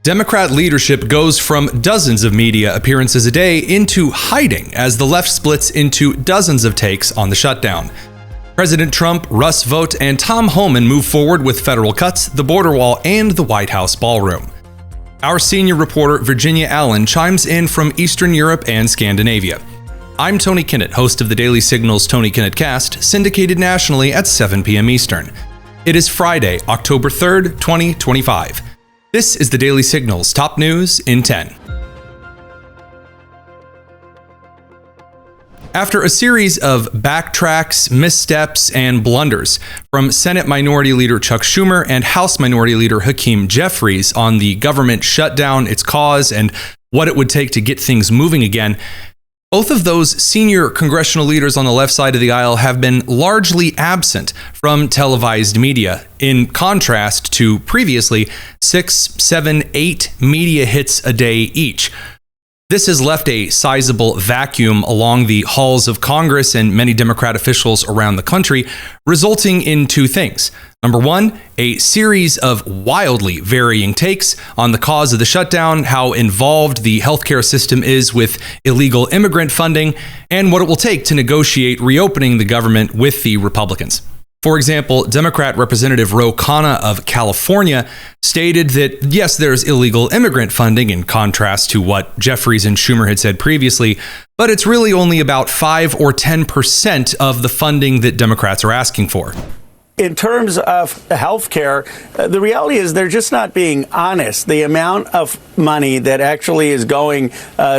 Democrat leadership goes from dozens of media appearances a day into hiding as the left splits into dozens of takes on the shutdown. President Trump, Russ Vought, and Tom Homan move forward with federal cuts, the border wall, and the White House Ballroom. Our senior reporter, Virginia Allen, chimes in from Eastern Europe and Scandinavia. I'm Tony Kinnett, host of the Daily Signal's Tony Kinnett Cast, syndicated nationally at 7 p.m. Eastern. It is Friday, October 3rd, 2025. This is the Daily Signal's top news in 10. After a series of backtracks, missteps, and blunders from Senate Minority Leader Chuck Schumer and House Minority Leader Hakeem Jeffries on the government shutdown, its cause, and what it would take to get things moving again, both of those senior congressional leaders on the left side of the aisle have been largely absent from televised media, in contrast to previously 6, 7, 8 media hits a day each. This has left a sizable vacuum along the halls of Congress and many Democrat officials around the country, resulting in two things. Number one, a series of wildly varying takes on the cause of the shutdown, how involved the healthcare system is with illegal immigrant funding, and what it will take to negotiate reopening the government with the Republicans. For example, Democrat Representative Ro Khanna of California stated that, yes, there's illegal immigrant funding in contrast to what Jeffries and Schumer had said previously, but it's really only about 5 or 10% of the funding that Democrats are asking for. In terms of health care, the reality is they're just not being honest. The amount of money that actually is going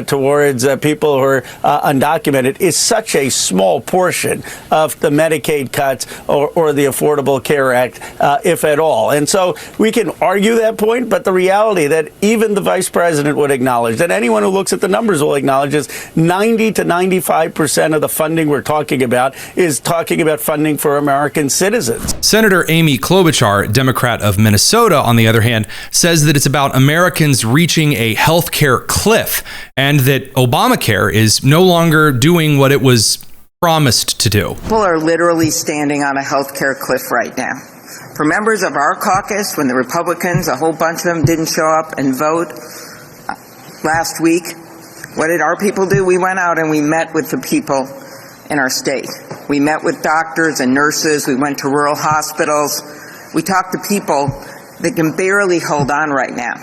towards people who are undocumented is such a small portion of the Medicaid cuts or the Affordable Care Act, if at all. And so we can argue that point, but the reality that even the vice president would acknowledge, that anyone who looks at the numbers will acknowledge, is 90 to 95% of the funding we're talking about is talking about funding for American citizens. Senator Amy Klobuchar, Democrat of Minnesota, on the other hand, says that it's about Americans reaching a healthcare cliff and that Obamacare is no longer doing what it was promised to do. People are literally standing on a healthcare cliff right now. For members of our caucus, when the Republicans, a whole bunch of them, didn't show up and vote last week, what did our people do? We went out and we met with the people in our state. We met with doctors and nurses. We went to rural hospitals. We talked to people that can barely hold on right now.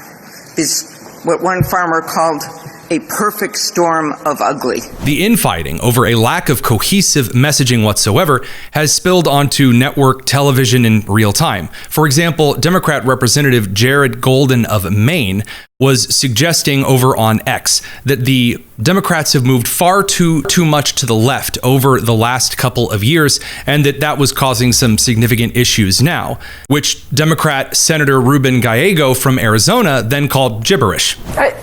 This, what one farmer called a perfect storm of ugly. The infighting over a lack of cohesive messaging whatsoever has spilled onto network television in real time. For example, Democrat Representative Jared Golden of Maine was suggesting over on X that the Democrats have moved far too much to the left over the last couple of years, and that was causing some significant issues now, which Democrat Senator Ruben Gallego from Arizona then called gibberish.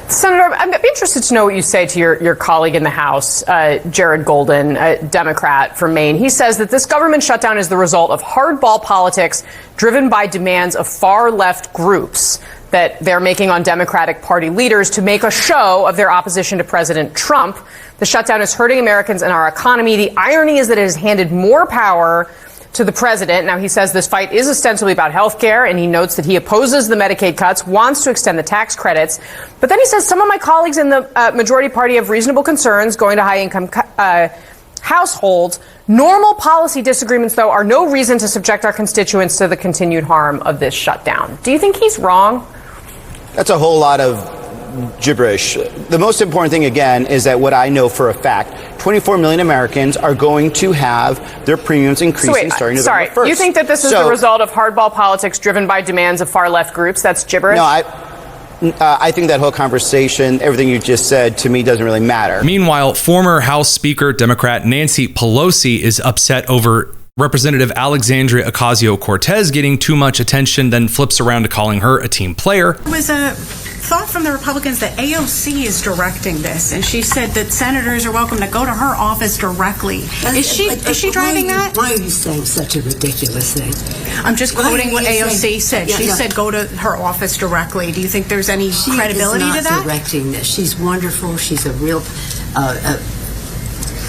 Senator, I'm interested to know what you say to your colleague in the House, Jared Golden, a Democrat from Maine. He says that this government shutdown is the result of hardball politics driven by demands of far left groups that they're making on Democratic Party leaders to make a show of their opposition to President Trump. The shutdown is hurting Americans and our economy. The irony is that it has handed more power to the president. Now, he says this fight is ostensibly about health care, and he notes that he opposes the Medicaid cuts, wants to extend the tax credits. But then he says some of my colleagues in the majority party have reasonable concerns going to high-income households. Normal policy disagreements, though, are no reason to subject our constituents to the continued harm of this shutdown. Do you think he's wrong? That's a whole lot of gibberish. The most important thing, again, is that what I know for a fact, 24 million Americans are going to have their premiums increasing starting November 1st. You think that this is the result of hardball politics driven by demands of far left groups? That's gibberish? No, I think that whole conversation, everything you just said, to me doesn't really matter. Meanwhile, former House Speaker Democrat Nancy Pelosi is upset over Representative Alexandria Ocasio-Cortez getting too much attention, then flips around to calling her a team player. There was a thought from the Republicans that AOC is directing this, and she said that senators are welcome to go to her office directly. Is she driving that? Why are you saying such a ridiculous thing? I'm just quoting what AOC said. She said go to her office directly. Do you think there's any credibility to that? She's not directing this. She's wonderful. She's a real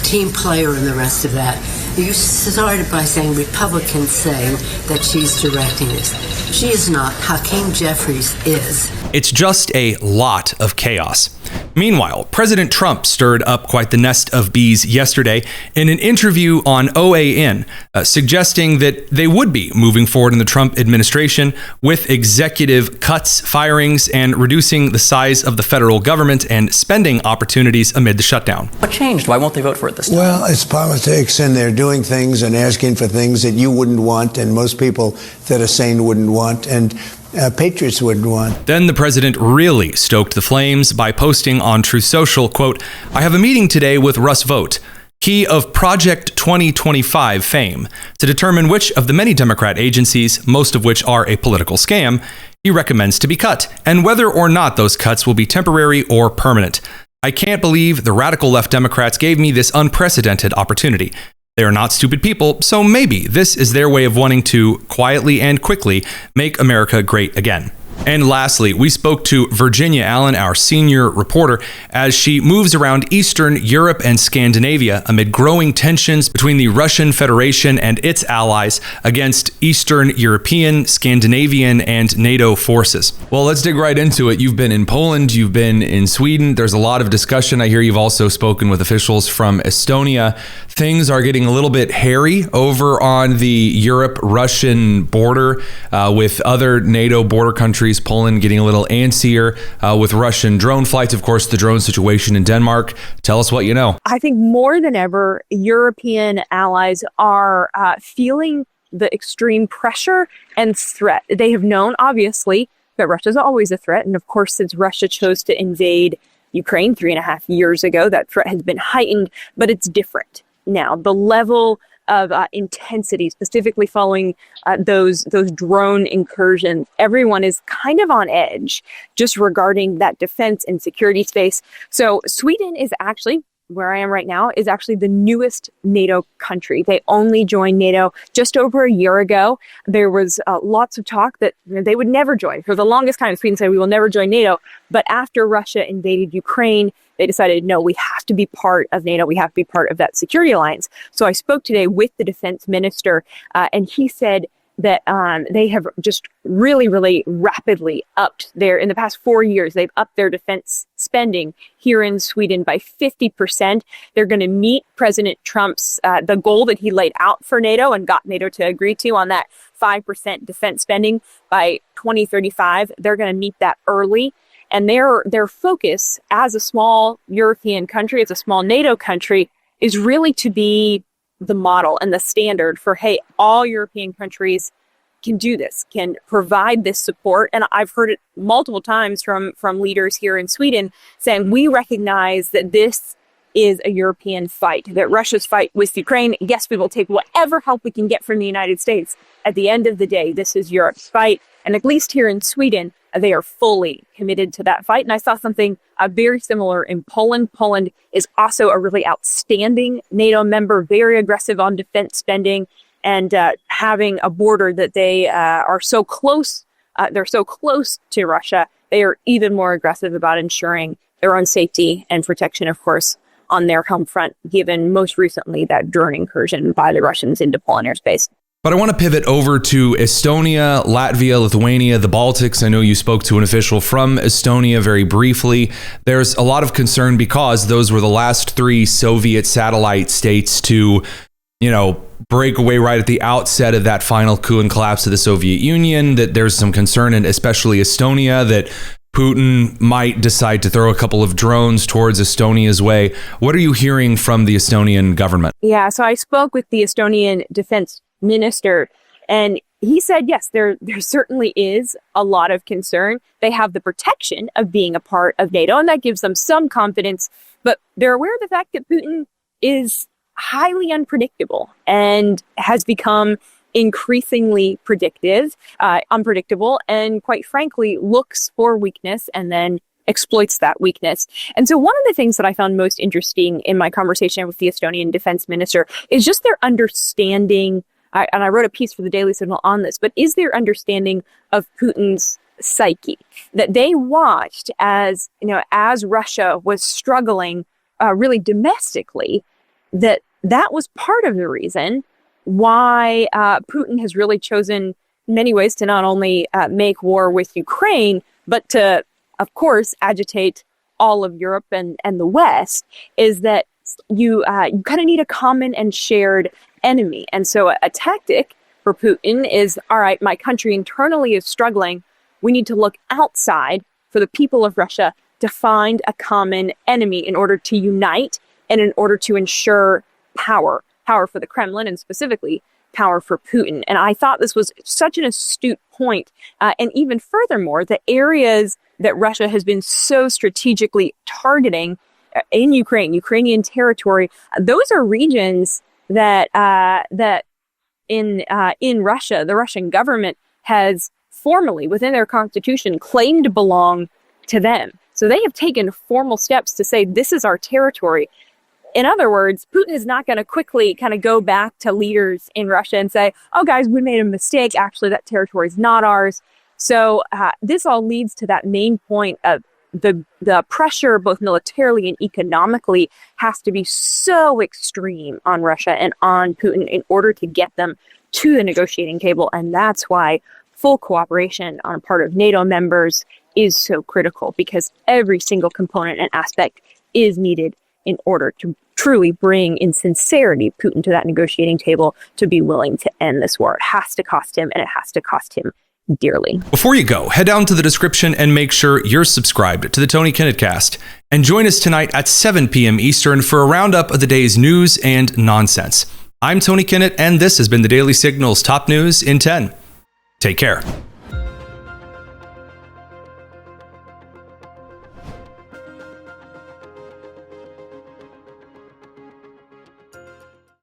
team player and the rest of that. You started by saying Republicans saying that she's directing this. She is not. Hakeem Jeffries is. It's just a lot of chaos. Meanwhile, President Trump stirred up quite the nest of bees yesterday in an interview on OAN, suggesting that they would be moving forward in the Trump administration with executive cuts, firings, and reducing the size of the federal government and spending opportunities amid the shutdown. What changed? Why won't they vote for it this time? Well, it's politics, and they're doing things and asking for things that you wouldn't want, and most people that are sane wouldn't want, and patriots wouldn't want. Then the president really stoked the flames by posting on Truth Social, quote, "I have a meeting today with Russ Vought, he of Project 2025 fame, to determine which of the many Democrat agencies, most of which are a political scam, he recommends to be cut, and whether or not those cuts will be temporary or permanent. I can't believe the radical left Democrats gave me this unprecedented opportunity. They are not stupid people, so maybe this is their way of wanting to quietly and quickly make America great again." And lastly, we spoke to Virginia Allen, our senior reporter, as she moves around Eastern Europe and Scandinavia amid growing tensions between the Russian Federation and its allies against Eastern European, Scandinavian, and NATO forces. Well, let's dig right into it. You've been in Poland, you've been in Sweden. There's a lot of discussion. I hear you've also spoken with officials from Estonia. Things are getting a little bit hairy over on the Europe-Russian border with other NATO border countries. Poland getting a little antsier with Russian drone flights. Of course, the drone situation in Denmark. Tell us what you know. I think more than ever, European allies are feeling the extreme pressure and threat. They have known, obviously, that Russia is always a threat. And of course, since Russia chose to invade Ukraine 3.5 years ago, that threat has been heightened, but it's different now. The level of intensity, specifically following those drone incursions, everyone is kind of on edge just regarding that defense and security space. So Sweden is actually, where I am right now, is actually the newest NATO country. They only joined NATO just over a year ago. There was lots of talk that they would never join. For the longest time, Sweden said, we will never join NATO. But after Russia invaded Ukraine, they decided, no, we have to be part of NATO. We have to be part of that security alliance. So I spoke today with the defense minister, and he said that they have just really, really rapidly upped in the past 4 years, they've upped their defense spending here in Sweden by 50%. They're going to meet President Trump's, the goal that he laid out for NATO and got NATO to agree to on that 5% defense spending by 2035. They're going to meet that early. And their focus as a small European country, as a small NATO country, is really to be the model and the standard for, hey, all European countries can do this, can provide this support. And I've heard it multiple times from leaders here in Sweden saying, we recognize that this is a European fight, that Russia's fight with Ukraine, yes, we will take whatever help we can get from the United States. At the end of the day, this is Europe's fight. And at least here in Sweden, they are fully committed to that fight. And I saw something very similar in Poland. Poland is also a really outstanding NATO member, very aggressive on defense spending, and having a border that they are so close. They're so close to Russia. They are even more aggressive about ensuring their own safety and protection, of course, on their home front, given most recently that drone incursion by the Russians into Poland airspace. But I want to pivot over to Estonia, Latvia, Lithuania, the Baltics. I know you spoke to an official from Estonia very briefly. There's a lot of concern because those were the last 3 Soviet satellite states to, break away right at the outset of that final coup and collapse of the Soviet Union. That there's some concern, and especially Estonia, that Putin might decide to throw a couple of drones towards Estonia's way. What are you hearing from the Estonian government? Yeah, so I spoke with the Estonian defense minister, and he said, yes, there certainly is a lot of concern. They have the protection of being a part of NATO, and that gives them some confidence, but they're aware of the fact that Putin is highly unpredictable and has become increasingly unpredictable, and quite frankly, looks for weakness and then exploits that weakness. And so one of the things that I found most interesting in my conversation with the Estonian defense minister is just their understanding, and I wrote a piece for the Daily Signal on this, but is their understanding of Putin's psyche, that they watched as Russia was struggling really domestically, that was part of the reason why Putin has really chosen in many ways to not only make war with Ukraine, but to, of course, agitate all of Europe and the West, is that you kind of need a common and shared enemy. And so a tactic for Putin is, all right, my country internally is struggling. We need to look outside for the people of Russia to find a common enemy in order to unite and in order to ensure power for the Kremlin and specifically power for Putin. And I thought this was such an astute point. And even furthermore, the areas that Russia has been so strategically targeting in Ukrainian territory, those are regions that in Russia, the Russian government has formally, within their constitution, claimed to belong to them. So they have taken formal steps to say, this is our territory. In other words, Putin is not going to quickly kind of go back to leaders in Russia and say, oh, guys, we made a mistake. Actually, that territory is not ours. So this all leads to that main point of the pressure, both militarily and economically, has to be so extreme on Russia and on Putin in order to get them to the negotiating table. And that's why full cooperation on the part of NATO members is so critical, because every single component and aspect is needed in order to truly bring in sincerity Putin to that negotiating table to be willing to end this war. It has to cost him, and it has to cost him dearly. Before you go, head down to the description and make sure you're subscribed to the Tony Kinnett Cast. And join us tonight at 7 p.m. Eastern for a roundup of the day's news and nonsense. I'm Tony Kinnett, and this has been the Daily Signal's top news in 10. Take care.